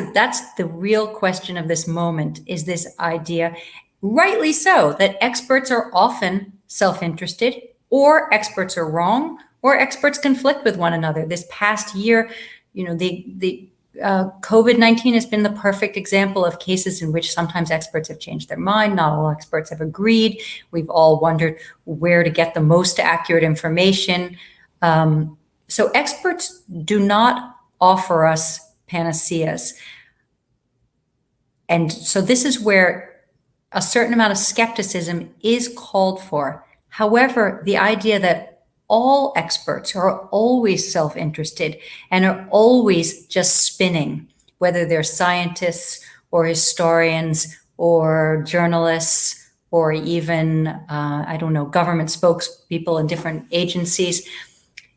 the real question of this moment, is this idea, rightly so, that experts are often self-interested, or experts are wrong, or experts conflict with one another. This past year, the COVID-19 has been the perfect example of cases in which sometimes experts have changed their mind. Not all experts have agreed. We've all wondered where to get the most accurate information. So experts do not offer us panaceas. And so this is where a certain amount of skepticism is called for. However, the idea that all experts are always self-interested and are always just spinning, whether they're scientists or historians or journalists or even, government spokespeople in different agencies,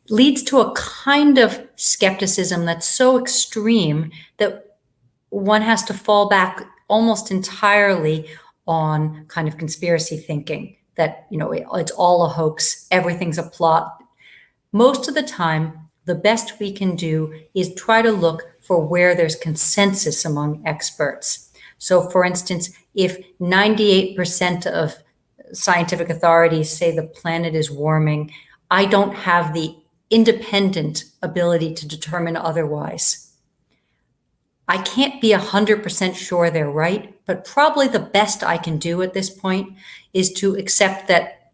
leads to a kind of skepticism that's so extreme that one has to fall back almost entirely on kind of conspiracy thinking, that, it's all a hoax, everything's a plot. Most of the time, the best we can do is try to look for where there's consensus among experts. So for instance, if 98% of scientific authorities say the planet is warming, I don't have the independent ability to determine otherwise. I can't be 100% sure they're right, but probably the best I can do at this point is to accept that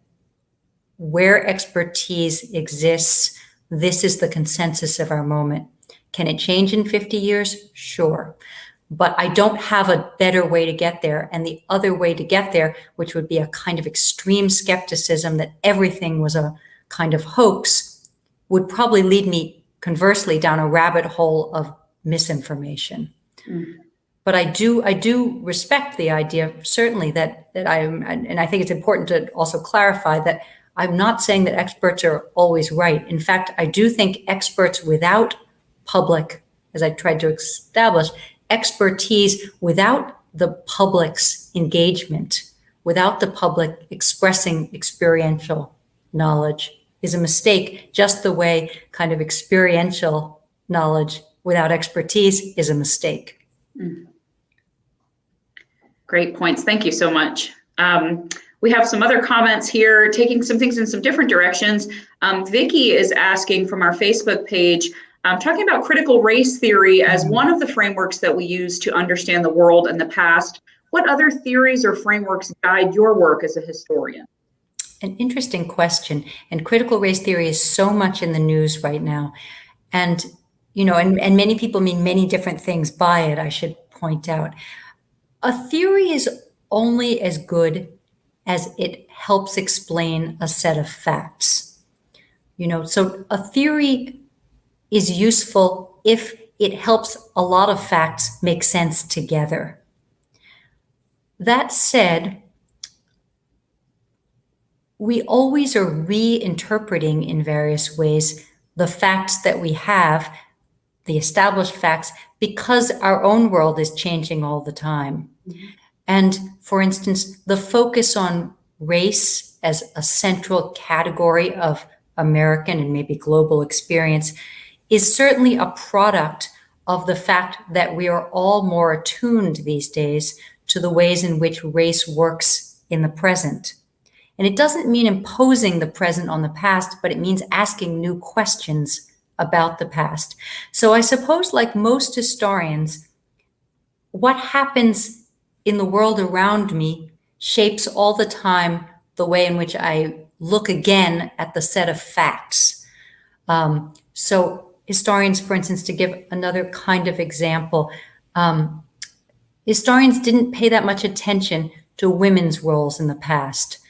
where expertise exists, this is the consensus of our moment. Can it change in 50 years? Sure. But I don't have a better way to get there. And the other way to get there, which would be a kind of extreme skepticism that everything was a kind of hoax, would probably lead me conversely down a rabbit hole of misinformation. But I do respect the idea, certainly, that I'm, and I think it's important to also clarify that I'm not saying that experts are always right. In fact, I do think experts without public, as I tried to establish, expertise without the public's engagement, without the public expressing experiential knowledge, is a mistake, just the way kind of experiential knowledge without expertise is a mistake. Great points. Thank you so much. We have some other comments here, taking some things in some different directions. Vicky is asking from our Facebook page, talking about critical race theory as one of the frameworks that we use to understand the world and the past. What other theories or frameworks guide your work as a historian? An interesting question. And critical race theory is so much in the news right now. And, and many people mean many different things by it, I should point out. A theory is only as good as it helps explain a set of facts. So a theory is useful if it helps a lot of facts make sense together. That said, we always are reinterpreting in various ways the facts that we have, the established facts, because our own world is changing all the time. And for instance, the focus on race as a central category of American and maybe global experience is certainly a product of the fact that we are all more attuned these days to the ways in which race works in the present. And it doesn't mean imposing the present on the past, but it means asking new questions about the past. So I suppose, like most historians, what happens in the world around me shapes all the time the way in which I look again at the set of facts. So historians, for instance, to give another kind of example, historians didn't pay that much attention to women's roles in the past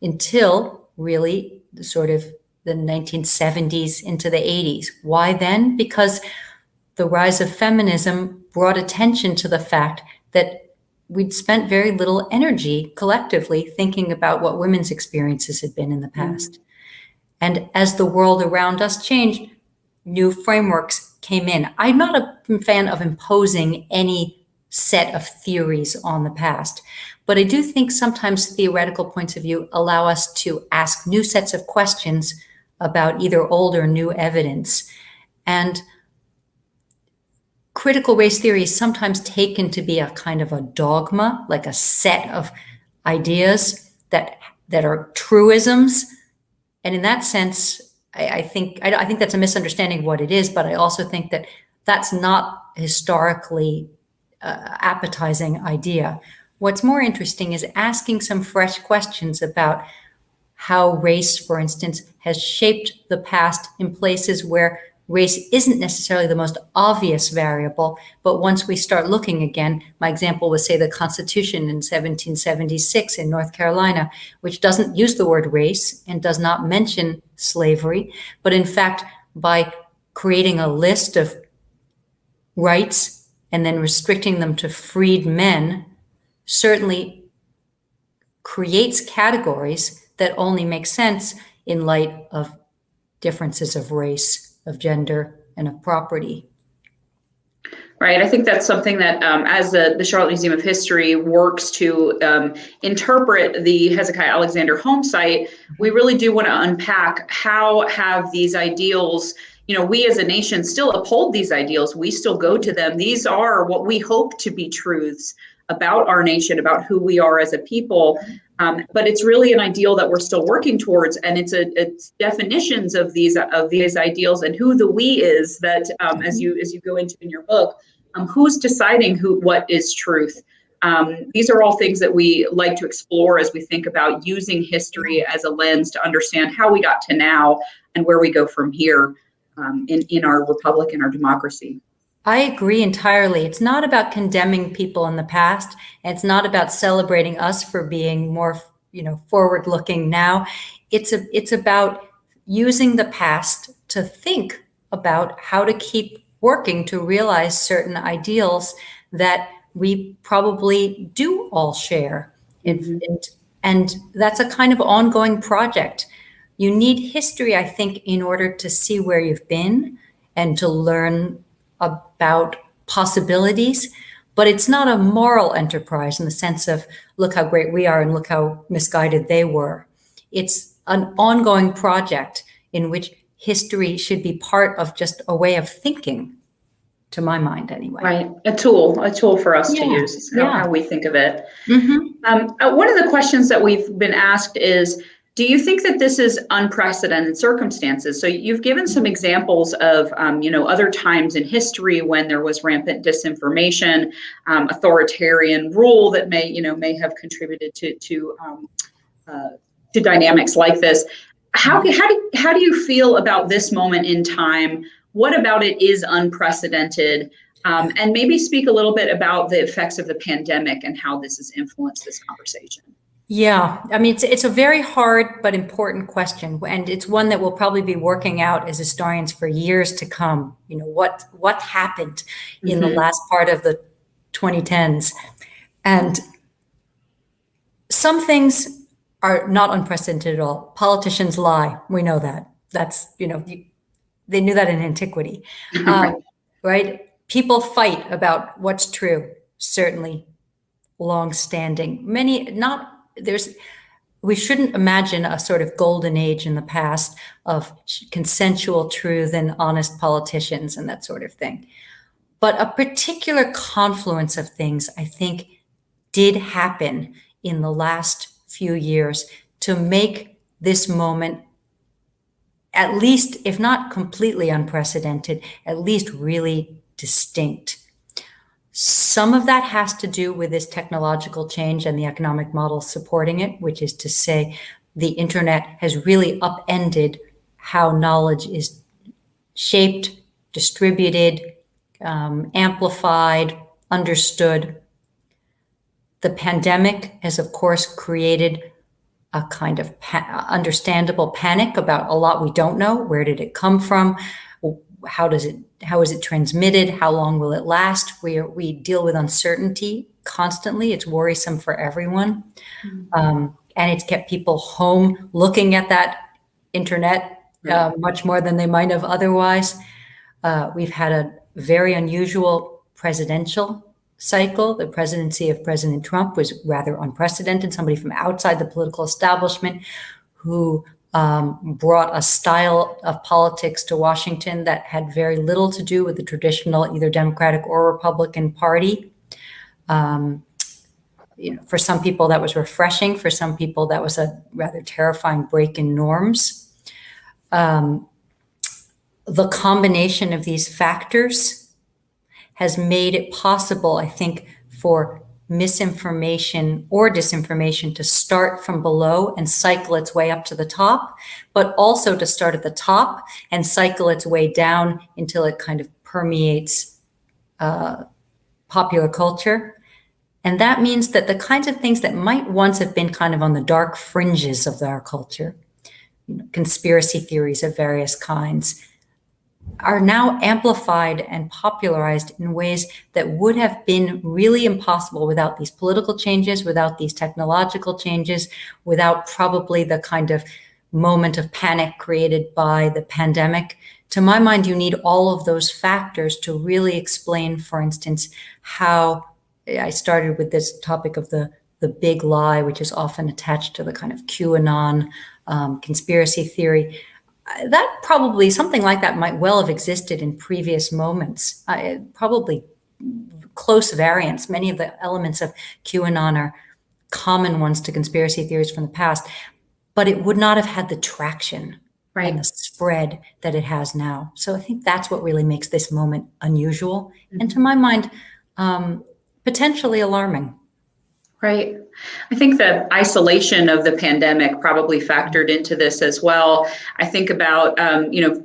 until really the 1970s into the 80s. Why then? Because the rise of feminism brought attention to the fact that we'd spent very little energy collectively thinking about what women's experiences had been in the past. And as the world around us changed, new frameworks came in. I'm not a fan of imposing any set of theories on the past, but I do think sometimes theoretical points of view allow us to ask new sets of questions about either old or new evidence. And critical race theory is sometimes taken to be a kind of a dogma, like a set of ideas that are truisms. And in that sense, I think that's a misunderstanding of what it is, but I also think that that's not historically appetizing idea. What's more interesting is asking some fresh questions about how race, for instance, has shaped the past in places where race isn't necessarily the most obvious variable, but once we start looking again, my example was, say, the Constitution in 1776 in North Carolina, which doesn't use the word race and does not mention slavery, but in fact, by creating a list of rights and then restricting them to freed men, certainly creates categories that only make sense in light of differences of race, of gender, and of property. Right. I think that's something that, as the Charlotte Museum of History works to interpret the Hezekiah Alexander home site, we really do want to unpack how have these ideals, we as a nation still uphold these ideals. We still go to them. These are what we hope to be truths about our nation, about who we are as a people. But it's really an ideal that we're still working towards, and it's definitions of these ideals and who the we is that, as you go into in your book, who's deciding what is truth. These are all things that we like to explore as we think about using history as a lens to understand how we got to now and where we go from here in our republic and our democracy. I agree entirely. It's not about condemning people in the past. And it's not about celebrating us for being more, forward-looking now. It's about using the past to think about how to keep working to realize certain ideals that we probably do all share. Mm-hmm. And that's a kind of ongoing project. You need history, I think, in order to see where you've been and to learn about possibilities, but it's not a moral enterprise in the sense of look how great we are and look how misguided they were. It's an ongoing project in which history should be part of just a way of thinking, to my mind anyway. Right, a tool for us to use, how we think of it. Mm-hmm. One of the questions that we've been asked is, do you think that this is unprecedented circumstances? So you've given some examples of, other times in history when there was rampant disinformation, authoritarian rule that may have contributed to dynamics like this. How do you feel about this moment in time? What about it is unprecedented? And maybe speak a little bit about the effects of the pandemic and how this has influenced this conversation. Yeah, I mean, it's a very hard but important question, and it's one that we'll probably be working out as historians for years to come. What happened in the last part of the 2010s, and some things are not unprecedented at all. Politicians lie. We know that. That's they knew that in antiquity, right? People fight about what's true. Certainly, long-standing. We shouldn't imagine a sort of golden age in the past of consensual truth and honest politicians and that sort of thing. But a particular confluence of things, I think, did happen in the last few years to make this moment, at least, if not completely unprecedented, at least really distinct. Some of that has to do with this technological change and the economic model supporting it, which is to say the internet has really upended how knowledge is shaped, distributed, amplified, understood. The pandemic has, of course, created a kind of understandable panic about a lot we don't know. Where did it come from? How is it transmitted? How long will it last? We deal with uncertainty constantly. It's worrisome for everyone. And it's kept people home looking at that internet much more than they might have otherwise. We've had a very unusual presidential cycle. The presidency of President Trump was rather unprecedented. Somebody from outside the political establishment who brought a style of politics to Washington that had very little to do with the traditional either Democratic or Republican Party. For some people that was refreshing. For some people that was a rather terrifying break in norms. The combination of these factors has made it possible, I think, for misinformation or disinformation to start from below and cycle its way up to the top, but also to start at the top and cycle its way down until it kind of permeates popular culture. And that means that the kinds of things that might once have been kind of on the dark fringes of our culture, conspiracy theories of various kinds, are now amplified and popularized in ways that would have been really impossible without these political changes, without these technological changes, without probably the kind of moment of panic created by the pandemic. To my mind, you need all of those factors to really explain, for instance, how I started with this topic of the big lie, which is often attached to the kind of QAnon conspiracy theory. That probably, something like that might well have existed in previous moments, probably close variants. Many of the elements of QAnon are common ones to conspiracy theories from the past, but it would not have had the traction and the spread that it has now. So I think that's what really makes this moment unusual, and to my mind, potentially alarming. Right. I think the isolation of the pandemic probably factored into this as well. I think about,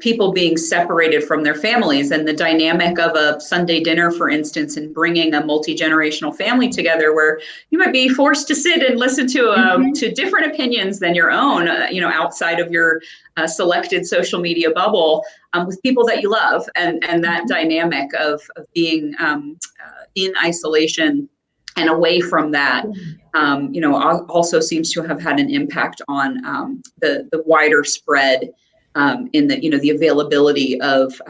people being separated from their families and the dynamic of a Sunday dinner, for instance, and bringing a multi-generational family together where you might be forced to sit and listen to different opinions than your own, outside of your selected social media bubble with people that you love, and that dynamic of being in isolation and away from that, also seems to have had an impact on the wider spread in the availability of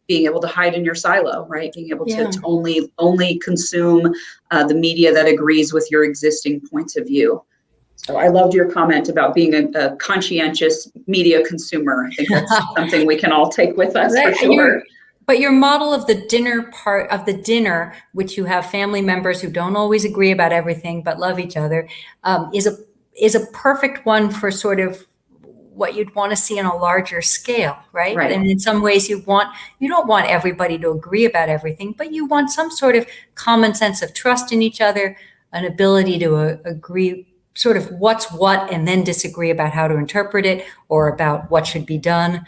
being able to hide in your silo, right? Being able to only consume the media that agrees with your existing points of view. So I loved your comment about being a conscientious media consumer. I think that's something we can all take with us for sure. But your model of the dinner part of the dinner, which you have family members who don't always agree about everything but love each other, is a perfect one for sort of what you'd want to see on a larger scale, right? And in some ways, you don't want everybody to agree about everything, but you want some sort of common sense of trust in each other, an ability to agree sort of what's what, and then disagree about how to interpret it or about what should be done.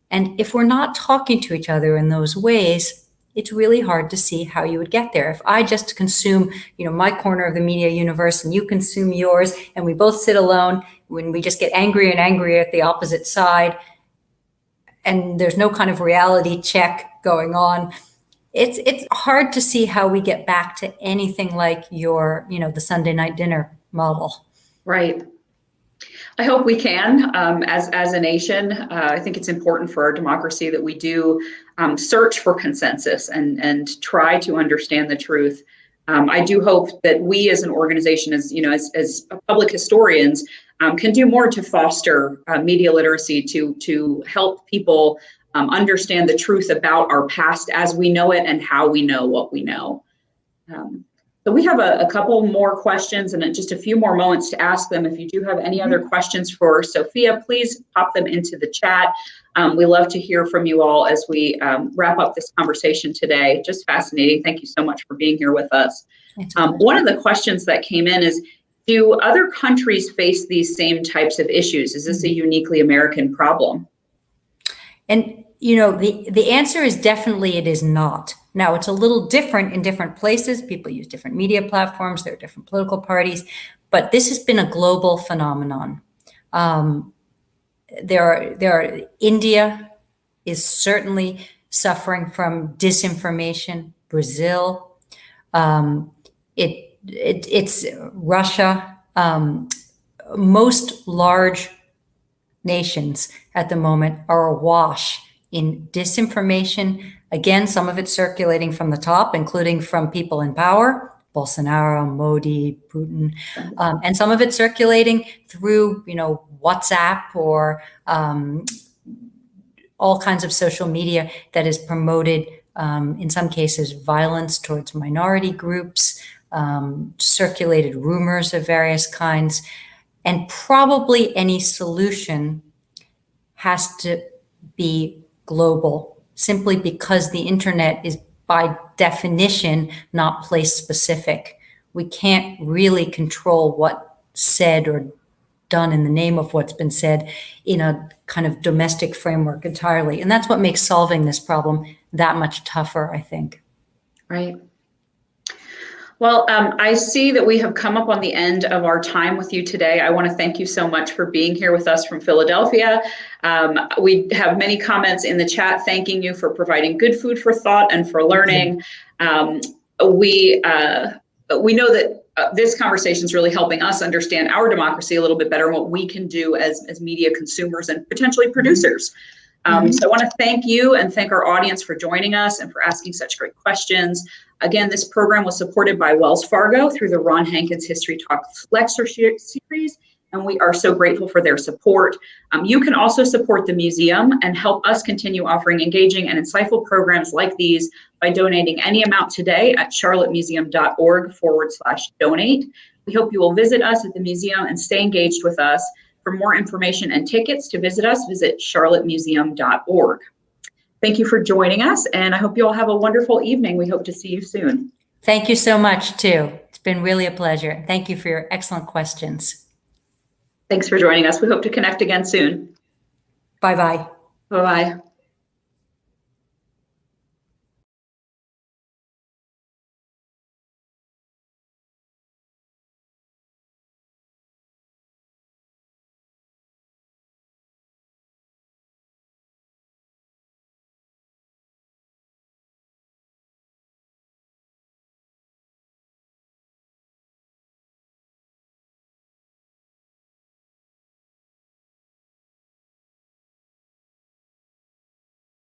And if we're not talking to each other in those ways, it's really hard to see how you would get there. If I just consume, my corner of the media universe and you consume yours, and we both sit alone, when we just get angrier and angrier at the opposite side, and there's no kind of reality check going on, it's hard to see how we get back to anything like your, the Sunday night dinner model. Right. I hope we can, as a nation. I think it's important for our democracy that we do search for consensus and try to understand the truth. I do hope that we, as an organization, as public historians, can do more to foster media literacy to help people understand the truth about our past as we know it and how we know what we know. So we have a couple more questions and just a few more moments to ask them. If you do have any other questions for Sophia, please pop them into the chat. We love to hear from you all as we wrap up this conversation today. Just fascinating. Thank you so much for being here with us. One of the questions that came in is, do other countries face these same types of issues? Is this a uniquely American problem? And the answer is definitely it is not. Now, it's a little different in different places. People use different media platforms. There are different political parties. But this has been a global phenomenon. India is certainly suffering from disinformation. Brazil, it's Russia. Most large nations at the moment are awash in disinformation. Again, some of it circulating from the top, including from people in power, Bolsonaro, Modi, Putin, and some of it circulating through, WhatsApp or all kinds of social media that has promoted, in some cases, violence towards minority groups, circulated rumors of various kinds, and probably any solution has to be global, simply because the internet is by definition not place specific. We can't really control what's said or done in the name of what's been said in a kind of domestic framework entirely. And that's what makes solving this problem that much tougher, I think. Right. Well, I see that we have come up on the end of our time with you today. I want to thank you so much for being here with us from Philadelphia. We have many comments in the chat thanking you for providing good food for thought and for learning. We know that this conversation is really helping us understand our democracy a little bit better and what we can do as media consumers and potentially producers. So I want to thank you and thank our audience for joining us and for asking such great questions. Again, this program was supported by Wells Fargo through the Ron Hankins History Talks Lecture Series, and we are so grateful for their support. You can also support the museum and help us continue offering engaging and insightful programs like these by donating any amount today at charlottemuseum.org/donate. We hope you will visit us at the museum and stay engaged with us. For more information and tickets to visit us, visit charlottemuseum.org. Thank you for joining us, and I hope you all have a wonderful evening. We hope to see you soon. Thank you so much, too. It's been really a pleasure. Thank you for your excellent questions. Thanks for joining us. We hope to connect again soon. Bye-bye. Bye-bye.